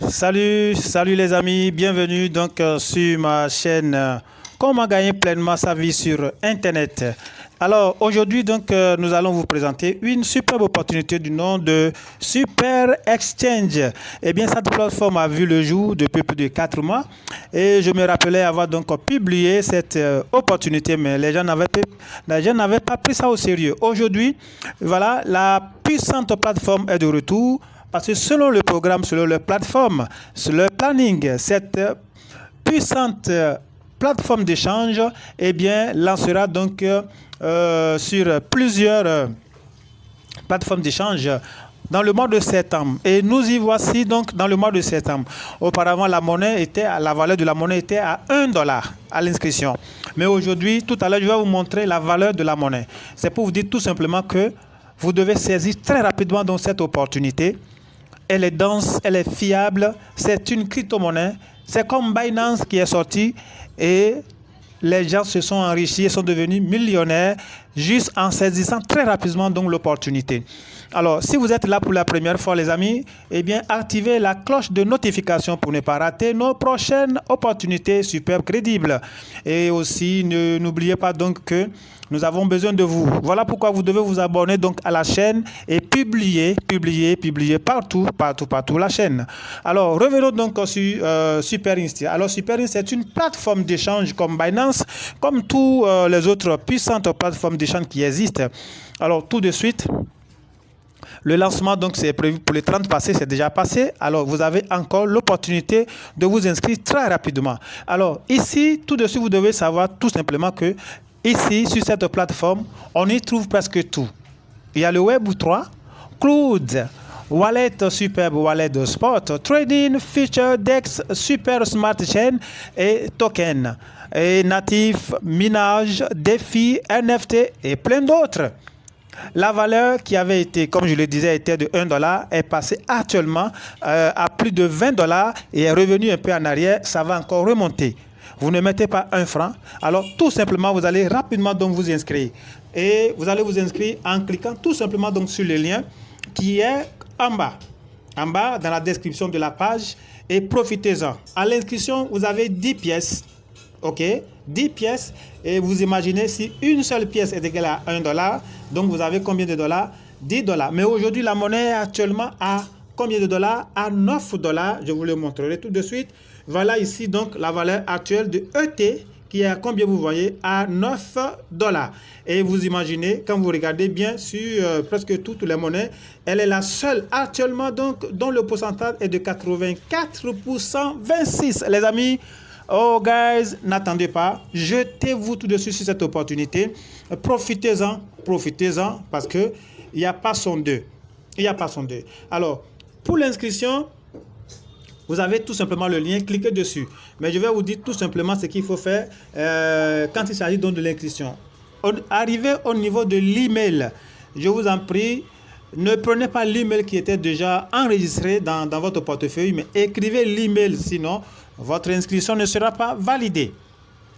Salut les amis, bienvenue donc sur ma chaîne Comment gagner pleinement sa vie sur Internet. Alors aujourd'hui donc nous allons vous présenter une superbe opportunité du nom de Super Exchange. Eh bien cette plateforme a vu le jour depuis plus de 4 mois et je me rappelais avoir donc publié cette opportunité, mais les gens n'avaient pas pris ça au sérieux. Aujourd'hui, voilà, la puissante plateforme est de retour. Parce que selon le programme, selon la plateforme, selon le planning, cette puissante plateforme d'échange, eh bien, lancera donc sur plusieurs plateformes d'échange dans le mois de septembre. Et nous y voici donc dans le mois de septembre. Auparavant, la valeur de la monnaie était à $1 à l'inscription. Mais aujourd'hui, tout à l'heure, je vais vous montrer la valeur de la monnaie. C'est pour vous dire tout simplement que vous devez saisir très rapidement donc cette opportunité. Elle est dense, elle est fiable, c'est une crypto-monnaie. C'est comme Binance qui est sorti et les gens se sont enrichis et sont devenus millionnaires juste en saisissant très rapidement donc l'opportunité. Alors, si vous êtes là pour la première fois, les amis, eh bien, activez la cloche de notification pour ne pas rater nos prochaines opportunités superbes, crédibles. Et aussi, n'oubliez pas donc que nous avons besoin de vous. Voilà pourquoi vous devez vous abonner donc à la chaîne et publier partout la chaîne. Alors, revenons donc sur Super Insti. Alors, Super Insti est une plateforme d'échange comme Binance, comme toutes les autres puissantes plateformes d'échange qui existent. Alors, tout de suite, le lancement donc c'est prévu pour le 30 passé, c'est déjà passé. Alors vous avez encore l'opportunité de vous inscrire très rapidement. Alors ici, tout de suite, vous devez savoir tout simplement que ici, sur cette plateforme, on y trouve presque tout. Il y a le Web 3, Cloud, Wallet, Superbe Wallet de Sport, Trading, Feature, Dex, Super Smart Chain et Token. Et natif, minage, défi, NFT et plein d'autres. La valeur qui avait été, comme je le disais, était de $1 est passée actuellement à plus de $20 et est revenue un peu en arrière. Ça va encore remonter. Vous ne mettez pas un franc. Alors tout simplement, vous allez rapidement donc vous inscrire. Et vous allez vous inscrire en cliquant tout simplement donc sur le lien qui est en bas. En bas, dans la description de la page. Et profitez-en. À l'inscription, vous avez 10 pièces. OK, 10 pièces et vous imaginez si une seule pièce est égale à $1, donc vous avez combien de dollars? $10. Mais aujourd'hui, la monnaie est actuellement à combien de dollars? À $9. Je vous le montrerai tout de suite. Voilà ici donc la valeur actuelle de ET qui est à combien vous voyez? À $9. Et vous imaginez, quand vous regardez bien sur presque toutes les monnaies, elle est la seule actuellement donc dont le pourcentage est de 84%, 26. Les amis, oh guys, n'attendez pas, jetez-vous tout de suite sur cette opportunité, profitez-en parce que il n'y a pas son deux. Alors, pour l'inscription, vous avez tout simplement le lien, cliquez dessus. Mais je vais vous dire tout simplement ce qu'il faut faire quand il s'agit donc de l'inscription. Arrivez au niveau de l'email. Je vous en prie, ne prenez pas l'email qui était déjà enregistré dans votre portefeuille, mais écrivez l'email, sinon votre inscription ne sera pas validée.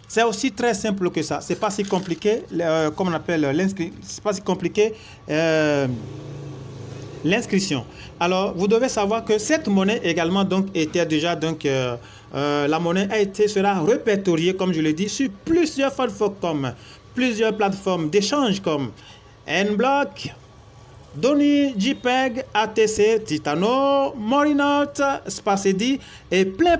C'est aussi très simple que ça. C'est pas si compliqué, comme on appelle l'inscription. C'est pas si compliqué l'inscription. Alors, vous devez savoir que cette monnaie également donc était déjà donc la monnaie sera répertoriée, comme je l'ai dit, sur plusieurs plateformes d'échange comme Nblock, Doni, JPEG, ATC, Titano, Morinote, Spacedi et plein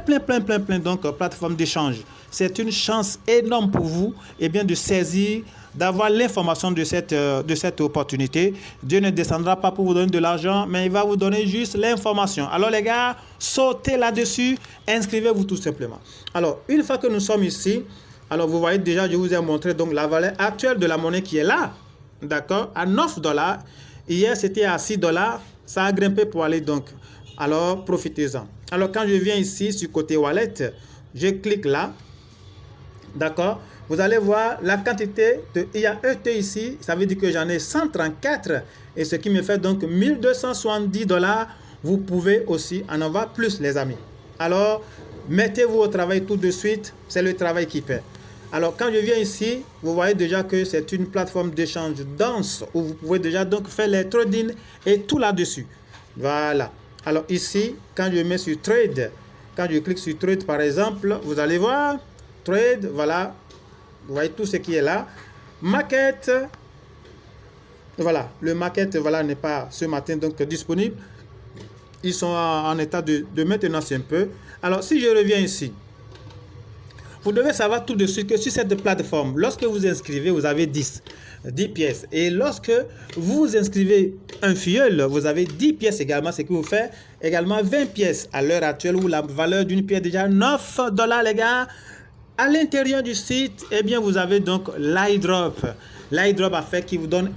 donc plateformes d'échange. C'est une chance énorme pour vous de saisir, d'avoir l'information de cette opportunité. Dieu ne descendra pas pour vous donner de l'argent, mais il va vous donner juste l'information. Alors les gars, sautez là-dessus, inscrivez-vous tout simplement. Alors, une fois que nous sommes ici, alors vous voyez déjà, je vous ai montré donc la valeur actuelle de la monnaie qui est là, d'accord, à $9. Hier, c'était à $6. Ça a grimpé pour aller donc. Alors, profitez-en. Alors, quand je viens ici, sur côté wallet, je clique là. D'accord. Vous allez voir la quantité de IAET ici. Ça veut dire que j'en ai 134. Et ce qui me fait donc $1270. Vous pouvez aussi en avoir plus, les amis. Alors, mettez-vous au travail tout de suite. C'est le travail qui paie. Alors, quand je viens ici, vous voyez déjà que c'est une plateforme d'échange dense où vous pouvez déjà donc faire les trading et tout là-dessus. Voilà. Alors ici, quand je mets sur Trade, quand je clique sur Trade par exemple, vous allez voir, Trade, voilà, vous voyez tout ce qui est là. Market, voilà, le Market, voilà, n'est pas ce matin donc disponible. Ils sont en état de maintenance un peu. Alors si je reviens ici, vous devez savoir tout de suite que sur cette plateforme, lorsque vous inscrivez, vous avez 10 pièces. Et lorsque vous inscrivez un filleul, vous avez 10 pièces également, ce qui vous fait également 20 pièces à l'heure actuelle où la valeur d'une pièce est déjà 9 $, les gars. À l'intérieur du site, eh bien, vous avez donc l'iDrop. L'iDrop a fait qui vous donne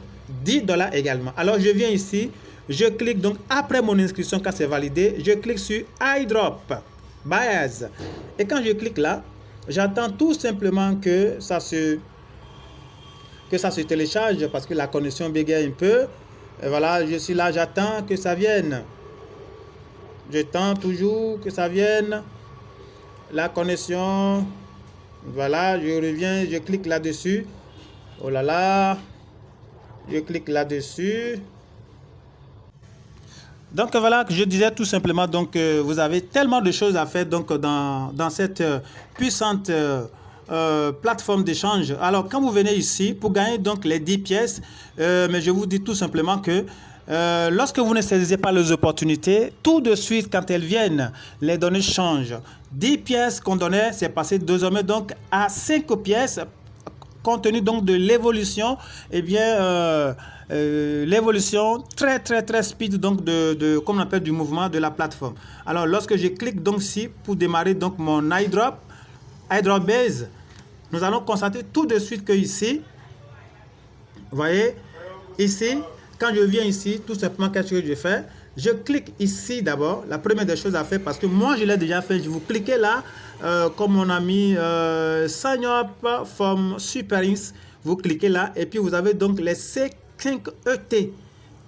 10 $ également. Alors, je viens ici, je clique donc après mon inscription, quand c'est validé, je clique sur iDrop, Buyers. Et quand je clique là, j'attends tout simplement que ça se télécharge parce que la connexion bégaye un peu. Et voilà, je suis là, j'attends que ça vienne. Je tends toujours que ça vienne. La connexion. Voilà, je reviens, je clique là-dessus. Oh là là. Je clique là-dessus. Donc voilà, je disais tout simplement, donc vous avez tellement de choses à faire donc dans cette puissante plateforme d'échange. Alors quand vous venez ici pour gagner donc les 10 pièces, mais je vous dis tout simplement que lorsque vous ne saisissez pas les opportunités, tout de suite quand elles viennent, les données changent. 10 pièces qu'on donnait, c'est passé désormais donc à 5 pièces compte tenu donc de l'évolution, eh bien l'évolution très speed donc comme on appelle du mouvement de la plateforme. Alors lorsque je clique donc ici pour démarrer donc mon iDrop Base, nous allons constater tout de suite que ici, vous voyez, ici, quand je viens ici, tout simplement qu'est-ce que je fais? Je clique ici d'abord, la première des choses à faire, parce que moi je l'ai déjà fait, je vous cliquez là, comme mon ami Sign Up from SuperInks, vous cliquez là, et puis vous avez donc les C5ET.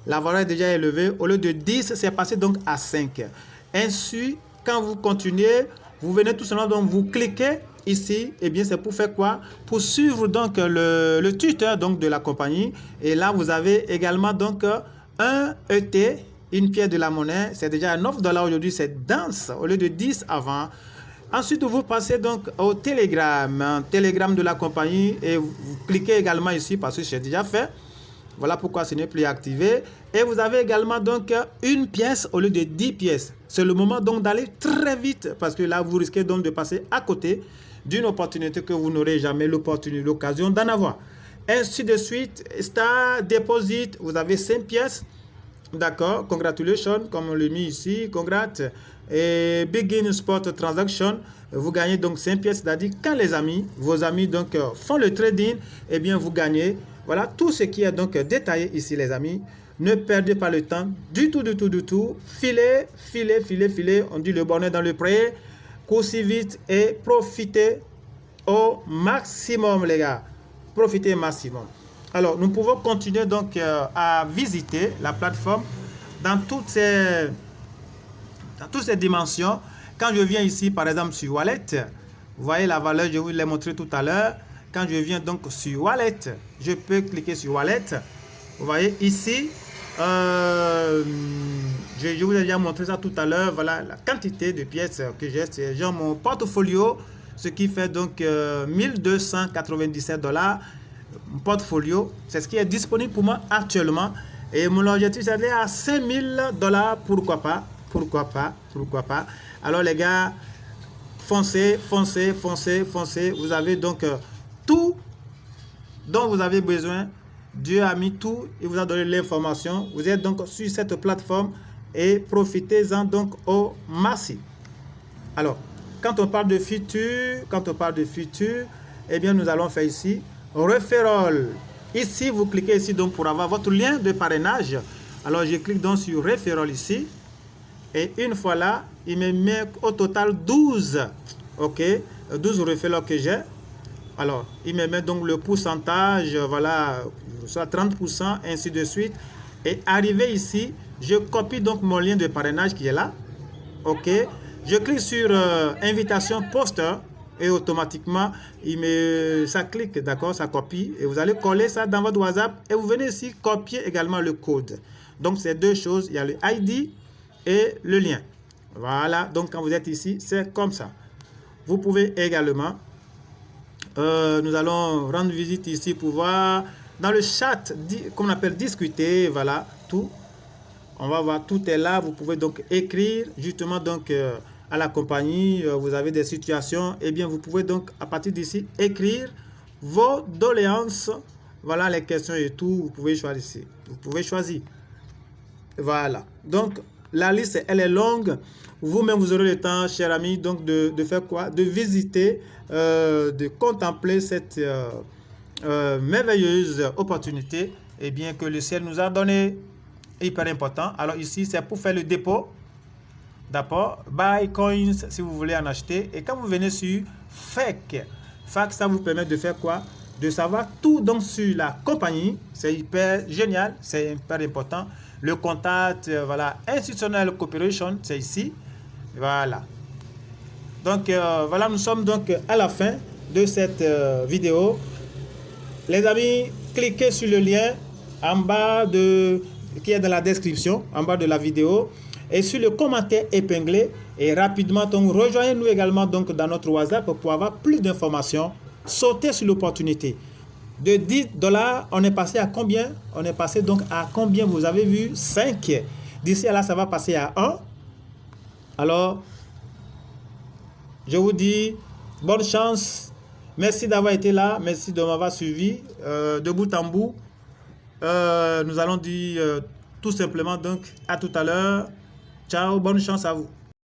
La valeur est déjà élevée, au lieu de 10, c'est passé donc à 5. Ainsi, quand vous continuez, vous venez tout simplement, donc vous cliquez ici, et bien c'est pour faire quoi? Pour suivre donc le tuteur donc de la compagnie. Et là, vous avez également donc un ET, une pièce de la monnaie. C'est déjà à 9 $ aujourd'hui, c'est dense, au lieu de 10 avant. Ensuite, vous passez donc au Telegram, Telegram de la compagnie, et vous cliquez également ici parce que c'est déjà fait. Voilà pourquoi ce n'est plus activé. Et vous avez également donc une pièce au lieu de 10 pièces. C'est le moment donc d'aller très vite parce que là, vous risquez donc de passer à côté d'une opportunité que vous n'aurez jamais l'occasion d'en avoir. Ainsi de suite, Star Deposit, vous avez 5 pièces. D'accord, congratulations, comme on le met ici, congrats. Et Begin Spot Transaction, vous gagnez donc 5 pièces, c'est-à-dire quand les amis, vos amis donc font le trading, eh bien vous gagnez. Voilà tout ce qui est donc détaillé ici les amis. Ne perdez pas le temps du tout. Filez. On dit le bonheur dans le pré. Coursez vite et profitez au maximum les gars. Profitez au maximum. Alors nous pouvons continuer donc à visiter la plateforme dans toutes ces dimensions. Quand je viens ici par exemple sur Wallet, vous voyez la valeur, je vous l'ai montré tout à l'heure. Quand je viens donc sur Wallet, je peux cliquer sur Wallet. Vous voyez ici, je vous ai déjà montré ça tout à l'heure. Voilà la quantité de pièces que j'ai. C'est genre mon portfolio, ce qui fait donc 1297 $. Mon portfolio, c'est ce qui est disponible pour moi actuellement. Et mon objectif, c'est d'aller à 5000 $. Pourquoi pas? Alors les gars, foncez. Vous avez donc tout dont vous avez besoin. Dieu a mis tout, il vous a donné l'information. Vous êtes donc sur cette plateforme et profitez-en donc au maximum. Alors, quand on parle de futur, eh bien nous allons faire ici referral. Ici, vous cliquez ici donc pour avoir votre lien de parrainage. Alors, je clique donc sur referral ici. Et une fois là, il me met au total 12. Ok, 12 referrals que j'ai. Alors, il me met donc le pourcentage, voilà, soit 30%, ainsi de suite. Et arrivé ici, je copie donc mon lien de parrainage qui est là. Ok, je clique sur invitation poster et automatiquement, ça clique, d'accord, ça copie. Et vous allez coller ça dans votre WhatsApp et vous venez ici copier également le code. Donc, c'est deux choses. Il y a le ID et le lien. Voilà, donc quand vous êtes ici, c'est comme ça. Vous pouvez également, nous allons rendre visite ici pour voir dans le chat, qu'on appelle discuter, voilà, tout. On va voir, tout est là. Vous pouvez donc écrire justement donc à la compagnie. Vous avez des situations, et bien vous pouvez donc à partir d'ici écrire vos doléances. Voilà les questions et tout. Vous pouvez choisir ici. Vous pouvez choisir. Voilà. Donc la liste elle est longue. Vous-même vous aurez le temps, chers amis, donc de faire quoi? De visiter, de contempler cette merveilleuse opportunité, et bien que le ciel nous a donné. Hyper important. Alors ici, c'est pour faire le dépôt. D'accord. Buy coins si vous voulez en acheter. Et quand vous venez sur FAQ, ça vous permet de faire quoi? De savoir tout donc sur la compagnie. C'est hyper génial. C'est hyper important. Le contact, voilà, Institutional Cooperation, c'est ici. Voilà. Donc, voilà, nous sommes donc à la fin de cette vidéo. Les amis, cliquez sur le lien en bas qui est dans la description, en bas de la vidéo, et sur le commentaire épinglé, et rapidement donc rejoignez-nous également donc dans notre WhatsApp pour avoir plus d'informations. Sautez sur l'opportunité. De $10, on est passé à combien? On est passé donc à combien? Vous avez vu 5. D'ici à là, ça va passer à 1. Alors, je vous dis bonne chance. Merci d'avoir été là. Merci de m'avoir suivi de bout en bout. Nous allons dire tout simplement donc à tout à l'heure. Ciao, bonne chance à vous.